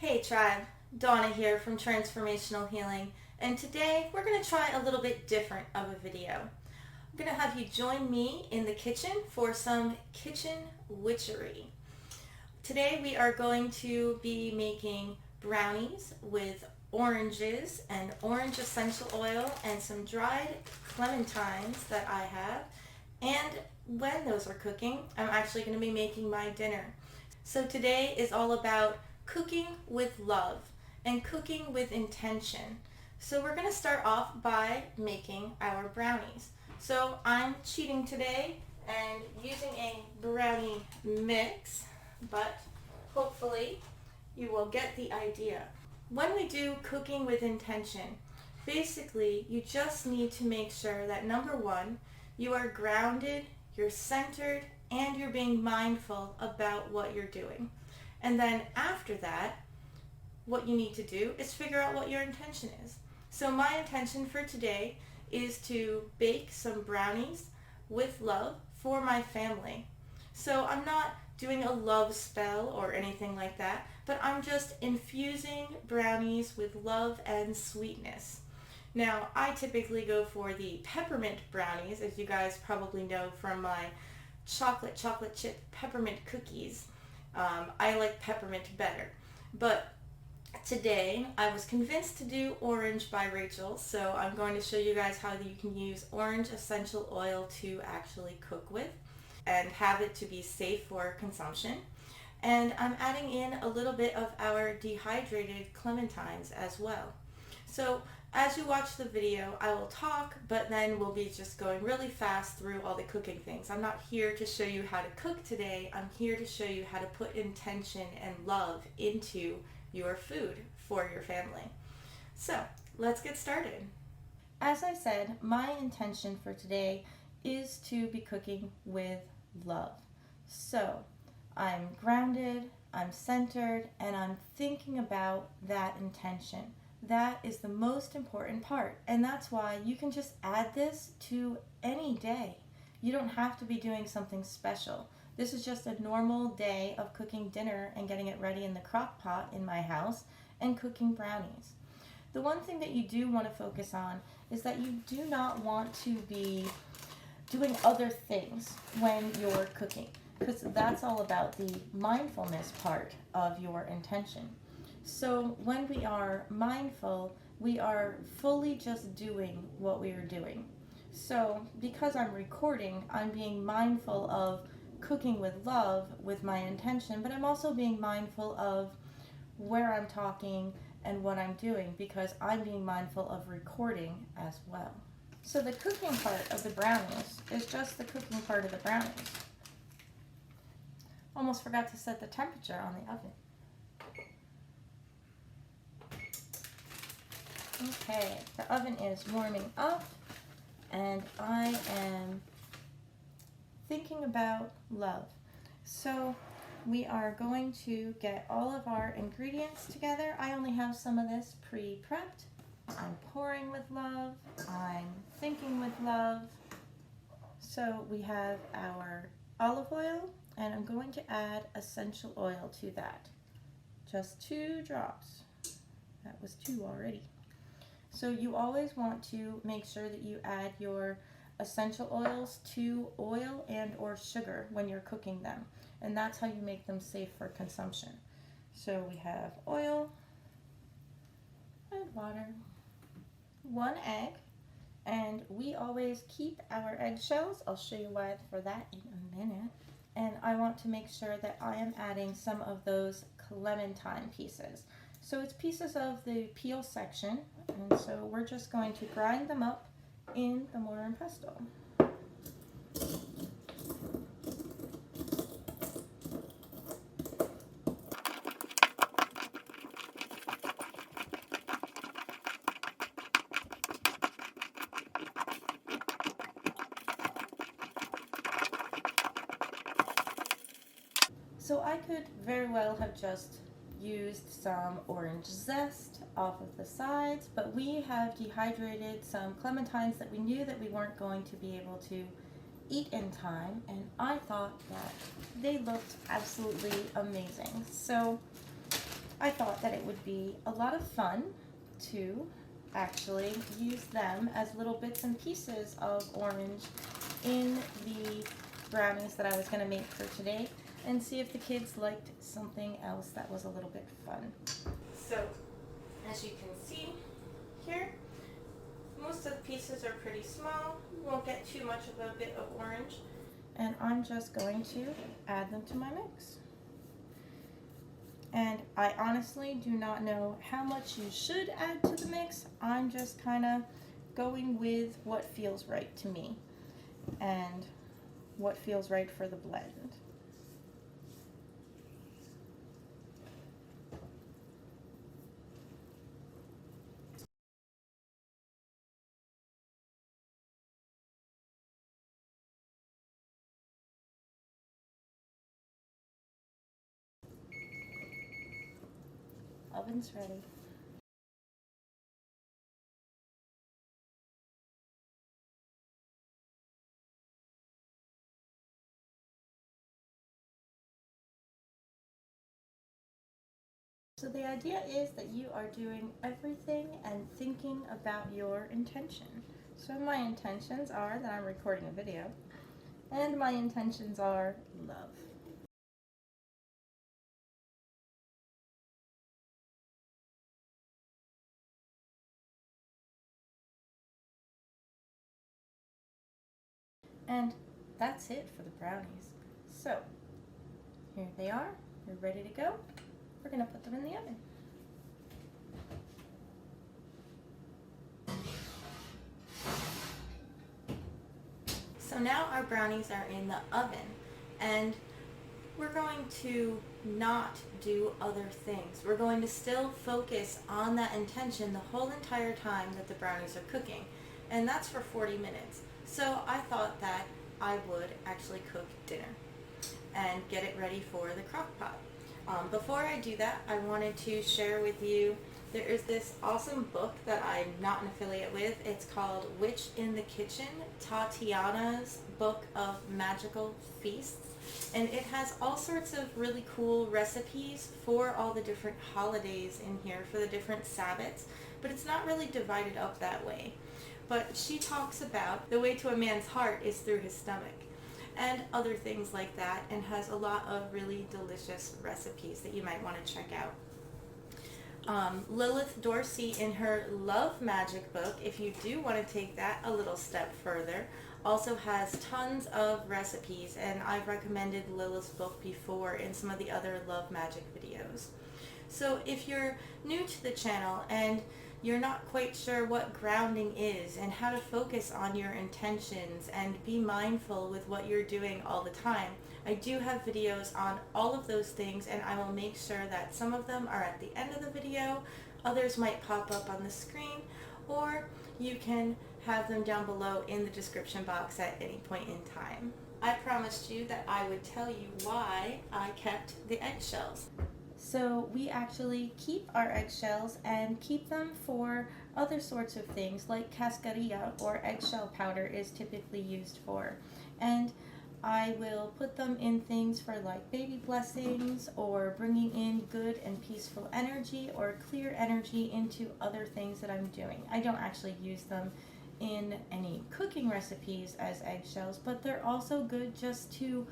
Hey tribe, Dawna here from Transformational Healing, and today we're going to try a little bit different of a video. I'm going to have you join me in the kitchen for some kitchen witchery. Today we are going to be making brownies with oranges and orange essential oil and some dried clementines that I have. And when those are cooking, I'm actually going to be making my dinner. So today is all about cooking with love and cooking with intention. So we're going to start off by making our brownies. So I'm cheating today and using a brownie mix, but hopefully you will get the idea. When we do cooking with intention, basically you just need to make sure that number one, you are grounded, you're centered, and you're being mindful about what you're doing. And then after that, what you need to do is figure out what your intention is. So my intention for today is to bake some brownies with love for my family. So I'm not doing a love spell or anything like that, but I'm just infusing brownies with love and sweetness. Now, I typically go for the peppermint brownies, as you guys probably know from my chocolate chip peppermint cookies. I like peppermint better. But today I was convinced to do orange by Rachel, so I'm going to show you guys how you can use orange essential oil to actually cook with and have it to be safe for consumption. And I'm adding in a little bit of our dehydrated clementines as well. So as you watch the video, I will talk, but then we'll be just going really fast through all the cooking things. I'm not here to show you how to cook today. I'm here to show you how to put intention and love into your food for your family. So let's get started. As I said, my intention for today is to be cooking with love. So I'm grounded, I'm centered, and I'm thinking about that intention. That is the most important part, and that's why you can just add this to any day. You don't have to be doing something special. This is just a normal day of cooking dinner and getting it ready in the crock pot in my house and cooking brownies. The one thing that you do want to focus on is that you do not want to be doing other things when you're cooking, because that's all about the mindfulness part of your intention. So when we are mindful, we are fully just doing what we are doing. So because I'm recording, I'm being mindful of cooking with love with my intention, but I'm also being mindful of where I'm talking and what I'm doing, because I'm being mindful of recording as well. So the cooking part of the brownies is just the cooking part of the brownies. Almost forgot to set the temperature on the oven. Okay, the oven is warming up, and I am thinking about love. So we are going to get all of our ingredients together. I only have some of this pre-prepped. I'm pouring with love. I'm thinking with love. So we have our olive oil, and I'm going to add essential oil to that. Just 2 drops. That was 2 already. So you always want to make sure that you add your essential oils to oil and or sugar when you're cooking them. And that's how you make them safe for consumption. So we have oil and water, 1 egg, and we always keep our eggshells. I'll show you why for that in a minute. And I want to make sure that I am adding some of those clementine pieces. So it's pieces of the peel section, and so we're just going to grind them up in the mortar and pestle. So I could very well have just used some orange zest off of the sides, but we have dehydrated some clementines that we knew that we weren't going to be able to eat in time, and I thought that they looked absolutely amazing. So I thought, thought that it would be a lot of fun to actually use them as little bits and pieces of orange in the brownies that I was going to make for today, and see if the kids liked something else that was a little bit fun. So, as you can see here, most of the pieces are pretty small. You won't get too much of a bit of orange. And I'm just going to add them to my mix. And I honestly do not know how much you should add to the mix. I'm just kind of going with what feels right to me and what feels right for the blend. Oven's ready. So the idea is that you are doing everything and thinking about your intention. So my intentions are that I'm recording a video, and my intentions are love. And that's it for the brownies. So here they are. They're ready to go. We're going to put them in the oven. So now our brownies are in the oven, and we're going to not do other things. We're going to still focus on that intention the whole entire time that the brownies are cooking, and that's for 40 minutes. So I thought that I would actually cook dinner and get it ready for the crock pot. Before I do that, I wanted to share with you, there is this awesome book that I'm not an affiliate with. It's called Witch in the Kitchen, Tatiana's Book of Magical Feasts. And it has all sorts of really cool recipes for all the different holidays in here, for the different Sabbats, but it's not really divided up that way. But she talks about the way to a man's heart is through his stomach, and other things like that, and has a lot of really delicious recipes that you might want to check out. Lilith Dorsey, in her Love Magic book, if you do want to take that a little step further, also has tons of recipes, and I've recommended Lilith's book before in some of the other Love Magic videos. So if you're new to the channel and you're not quite sure what grounding is and how to focus on your intentions and be mindful with what you're doing all the time, I do have videos on all of those things, and I will make sure that some of them are at the end of the video, others might pop up on the screen, or you can have them down below in the description box at any point in time. I promised you that I would tell you why I kept the eggshells. So we actually keep our eggshells and keep them for other sorts of things, like cascarilla, or eggshell powder is typically used for. And I will put them in things for like baby blessings, or bringing in good and peaceful energy or clear energy into other things that I'm doing. I don't actually use them in any cooking recipes as eggshells, but they're also good just to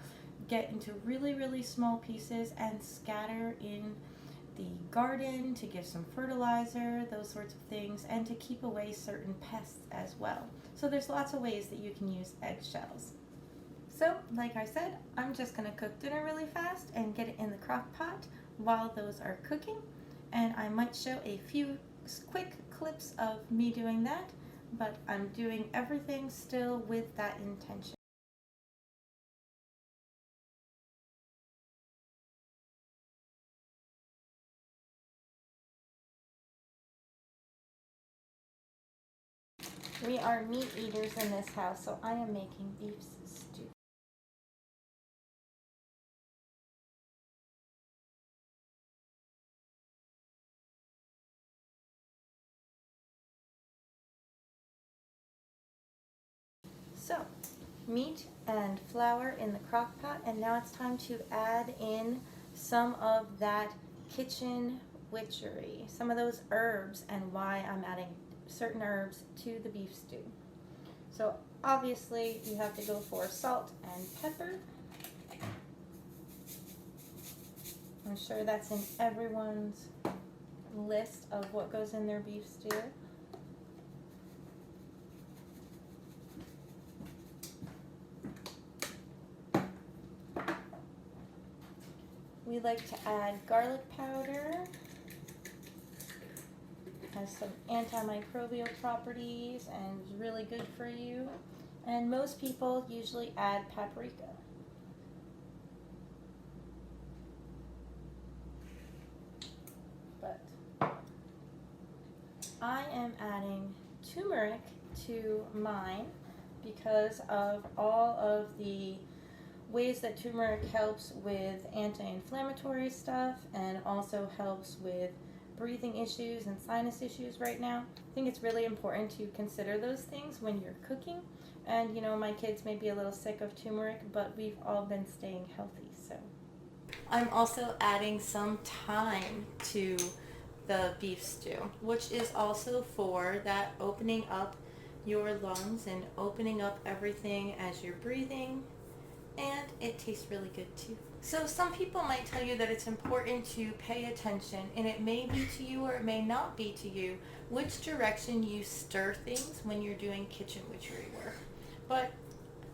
get into really, really small pieces and scatter in the garden to give some fertilizer, those sorts of things, and to keep away certain pests as well. So there's lots of ways that you can use eggshells. So, like I said, I'm just going to cook dinner really fast and get it in the crock pot while those are cooking. And I might show a few quick clips of me doing that, but I'm doing everything still with that intention. We are meat eaters in this house, so I am making beef stew. So, meat and flour in the crock pot, and now it's time to add in some of that Kitchen Witchery, some of those herbs and why I'm adding certain herbs to the beef stew. So obviously you have to go for salt and pepper. I'm sure that's in everyone's list of what goes in their beef stew. We like to add garlic powder. Has some antimicrobial properties and is really good for you. And most people usually add paprika. But I am adding turmeric to mine because of all of the ways that turmeric helps with anti-inflammatory stuff and also helps with breathing issues and sinus issues right now. I think it's really important to consider those things when you're cooking. And you know, my kids may be a little sick of turmeric, but we've all been staying healthy, so. I'm also adding some thyme to the beef stew, which is also for that opening up your lungs and opening up everything as you're breathing. And it tastes really good too. So some people might tell you that it's important to pay attention, and it may be to you or it may not be to you, which direction you stir things when you're doing kitchen witchery work. But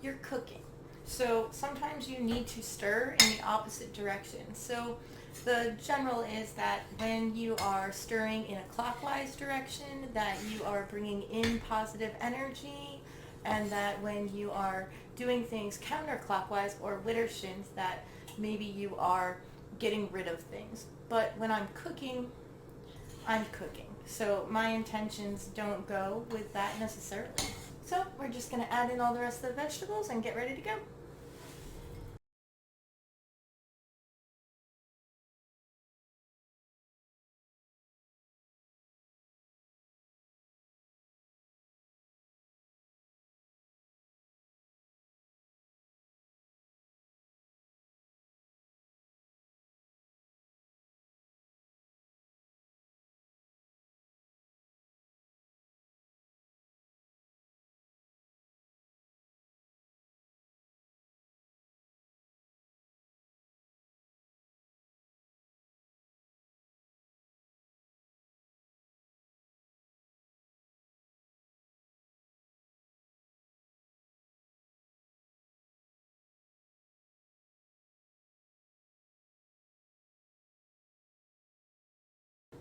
you're cooking. So sometimes you need to stir in the opposite direction. So the general is that when you are stirring in a clockwise direction, that you are bringing in positive energy, and that when you are doing things counterclockwise or widdershins, that maybe you are getting rid of things. But when I'm cooking, I'm cooking. So my intentions don't go with that necessarily. So we're just going to add in all the rest of the vegetables and get ready to go.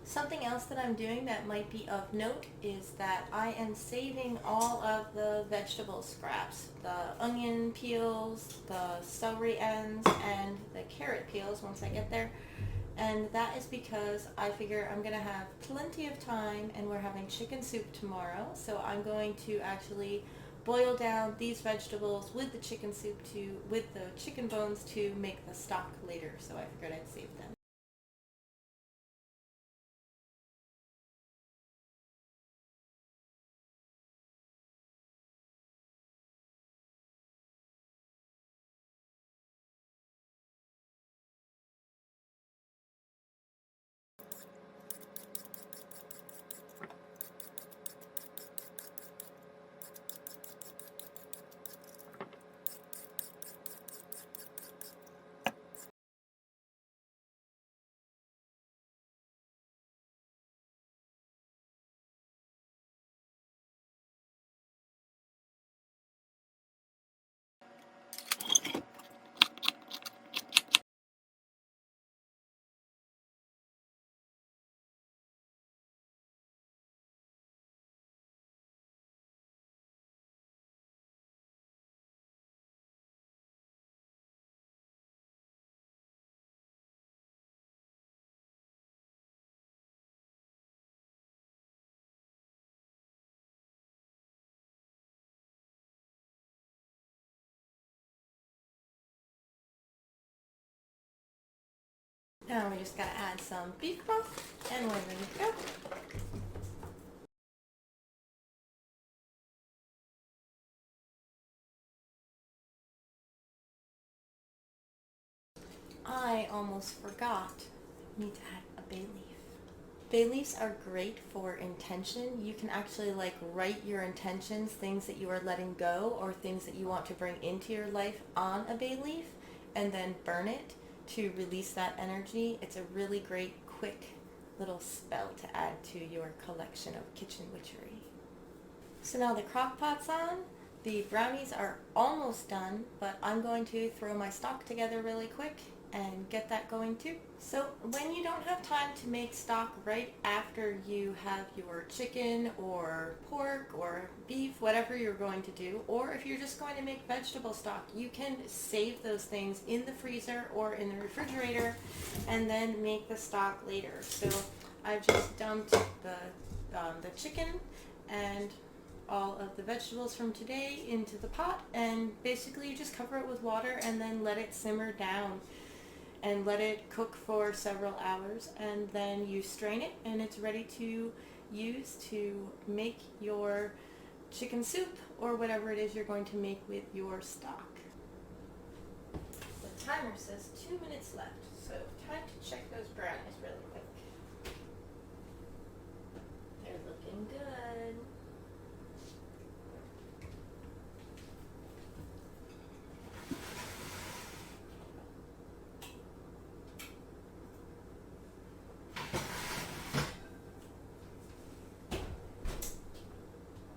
Something else that I'm doing that might be of note is that I am saving all of the vegetable scraps, the onion peels, the celery ends, and the carrot peels once I get there. And that is because I figure I'm going to have plenty of time, and we're having chicken soup tomorrow, so I'm going to actually boil down these vegetables with the chicken soup with the chicken bones to make the stock later, so I figured I'd save them. Now we just gotta add some beef broth, and we're ready to go. I almost forgot. I need to add a bay leaf. Bay leaves are great for intention. You can actually like write your intentions, things that you are letting go or things that you want to bring into your life on a bay leaf, and then burn it to release that energy. It's a really great, quick little spell to add to your collection of kitchen witchery. So now the crock pot's on. The brownies are almost done, but I'm going to throw my stock together really quick and get that going too. So when you don't have time to make stock right after you have your chicken or pork or beef, whatever you're going to do, or if you're just going to make vegetable stock, you can save those things in the freezer or in the refrigerator and then make the stock later. So I've just dumped the chicken and all of the vegetables from today into the pot, and basically you just cover it with water and then let it simmer down and let it cook for several hours, and then you strain it and it's ready to use to make your chicken soup or whatever it is you're going to make with your stock. The timer says 2 minutes left, so time to check those brownies really quick. They're looking good.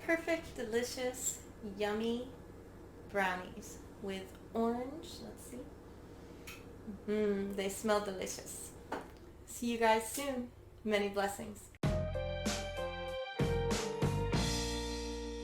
Perfect, delicious, yummy brownies with orange. Let's see. They smell delicious. See you guys soon. Many blessings.